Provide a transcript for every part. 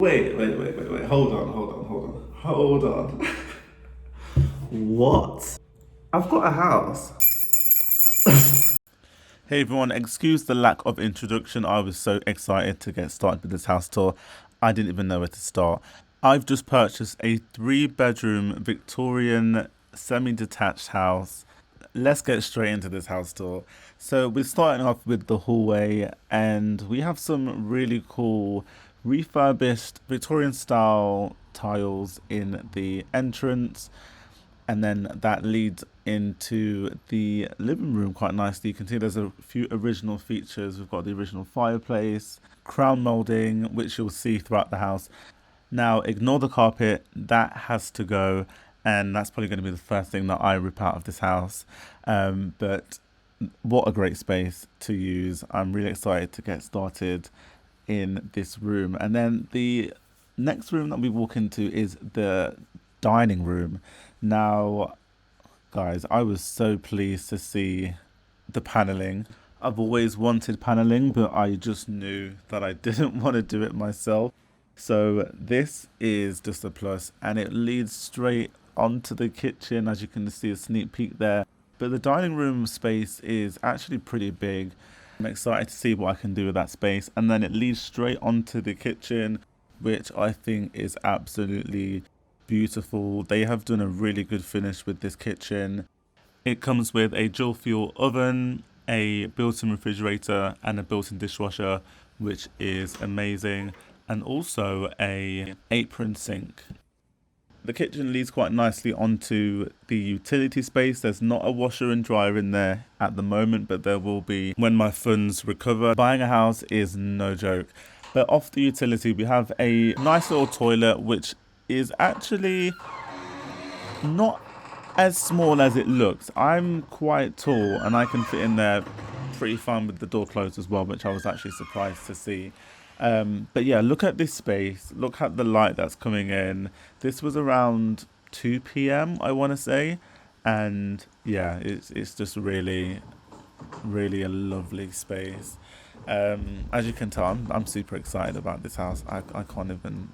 Wait. Hold on. What? I've got a house. Hey everyone, excuse the lack of introduction. I was so excited to get started with this house tour. I didn't even know where to start. I've just purchased a 3-bedroom Victorian semi-detached house. Let's get straight into this house tour. So we're starting off with the hallway, and we have some really cool refurbished Victorian style tiles in the entrance, and then that leads into the living room quite nicely. You can see there's a few original features. We've got the original fireplace, crown molding, which you'll see throughout the house. Now, ignore the carpet, that has to go, and that's probably going to be the first thing that I rip out of this house. But what a great space to use. I'm really excited to get started in this room. And then the next room that we walk into is the dining room. Now, guys, I was so pleased to see the paneling. I've always wanted paneling, but I just knew that I didn't want to do it myself. So this is just a plus, and it leads straight onto the kitchen. As you can see, a sneak peek there. But the dining room space is actually pretty big. I'm excited to see what I can do with that space. And then it leads straight onto the kitchen, which I think is absolutely beautiful. They have done a really good finish with this kitchen. It comes with a dual fuel oven, a built-in refrigerator, and a built-in dishwasher, which is amazing, and also a apron sink. The kitchen leads quite nicely onto the utility space. There's not a washer and dryer in there at the moment, but there will be when my funds recover. Buying a house is no joke. But off the utility, we have a nice little toilet, which is actually not as small as it looks. I'm quite tall and I can fit in there pretty fine with the door closed as well, which I was actually surprised to see. But yeah, look at this space. Look at the light that's coming in. This was around 2 p.m. I want to say. And yeah, it's just really a lovely space. As you can tell, I'm super excited about this house. I can't even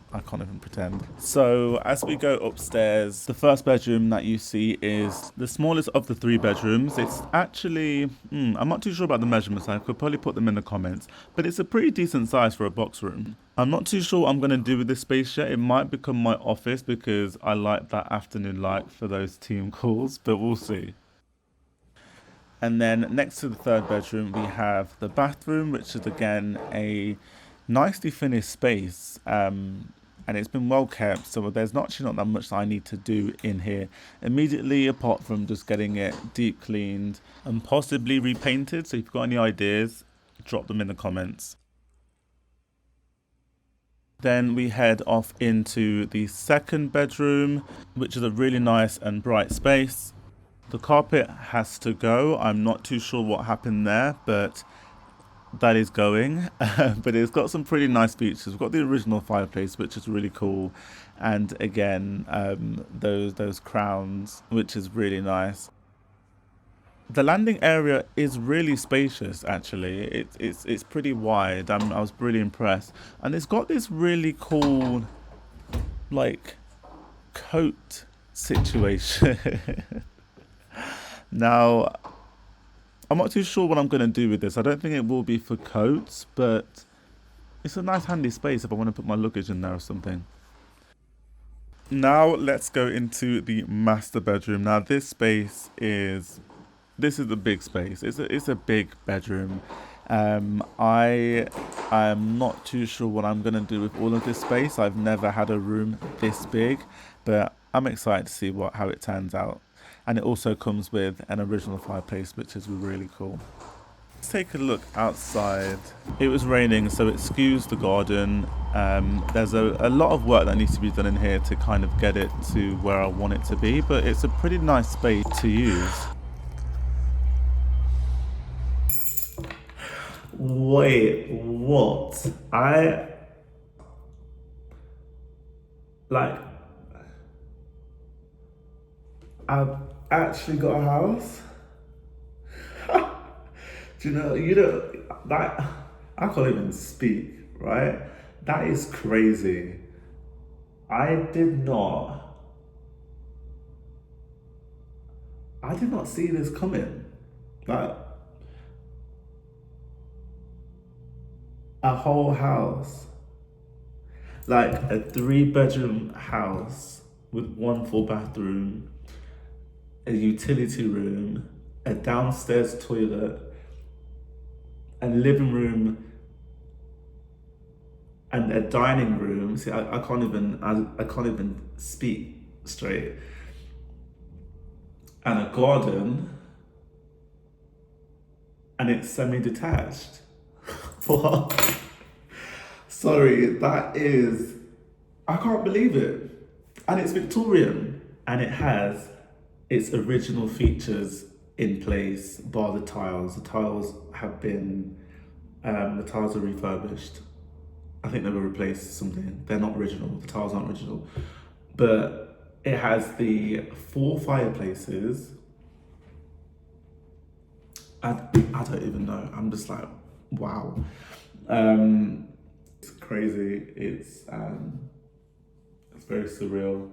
pretend. So as we go upstairs, the first bedroom that you see is the smallest of the 3 bedrooms. It's actually, I'm not too sure about the measurements. I could probably put them in the comments, but it's a pretty decent size for a box room. I'm not too sure what I'm going to do with this space yet. It might become my office because I like that afternoon light for those team calls, but we'll see. And then next to the 3rd bedroom, we have the bathroom, which is again a nicely finished space. And it's been well kept, so there's actually not that much that I need to do in here immediately, apart from just getting it deep cleaned and possibly repainted. So if you've got any ideas, drop them in the comments. Then we head off into the 2nd bedroom, which is a really nice and bright space. The carpet has to go. I'm not too sure what happened there, but that is going. But it's got some pretty nice features. We've got the original fireplace, which is really cool. And again, those crowns, which is really nice. The landing area is really spacious, actually. It's pretty wide. I was really impressed. And it's got this really cool, like, coat situation. Now, I'm not too sure what I'm going to do with this. I don't think it will be for coats, but it's a nice handy space if I want to put my luggage in there or something. Now, let's go into the master bedroom. Now, this is a big space. It's a big bedroom. I am not too sure what I'm going to do with all of this space. I've never had a room this big, but I'm excited to see how it turns out. And it also comes with an original fireplace, which is really cool. Let's take a look outside. It was raining, so it skews the garden. There's a lot of work that needs to be done in here to kind of get it to where I want it to be, but it's a pretty nice space to use. Wait, what? I've actually got a house. Do you know, that I can't even speak, right? That is crazy. I did not, I did not see this coming. Like a whole house, like a 3 bedroom house with one full bathroom, a utility room, a downstairs toilet, a living room, and a dining room. See, I can't even speak straight. And a garden, and it's semi-detached. What? Sorry, that is. I can't believe it. And it's Victorian, and it has its original features in place, bar the tiles. The tiles have been, the tiles are refurbished. I think they were replaced something. They're not original. The tiles aren't original, but it has the 4 fireplaces. I don't even know. I'm just like, wow. It's crazy. It's very surreal.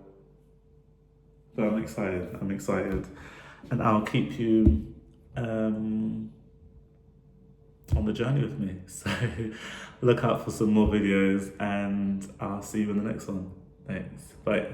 But I'm excited. I'm excited, and I'll keep you on the journey with me. So look out for some more videos, and I'll see you in the next one. Thanks. Bye.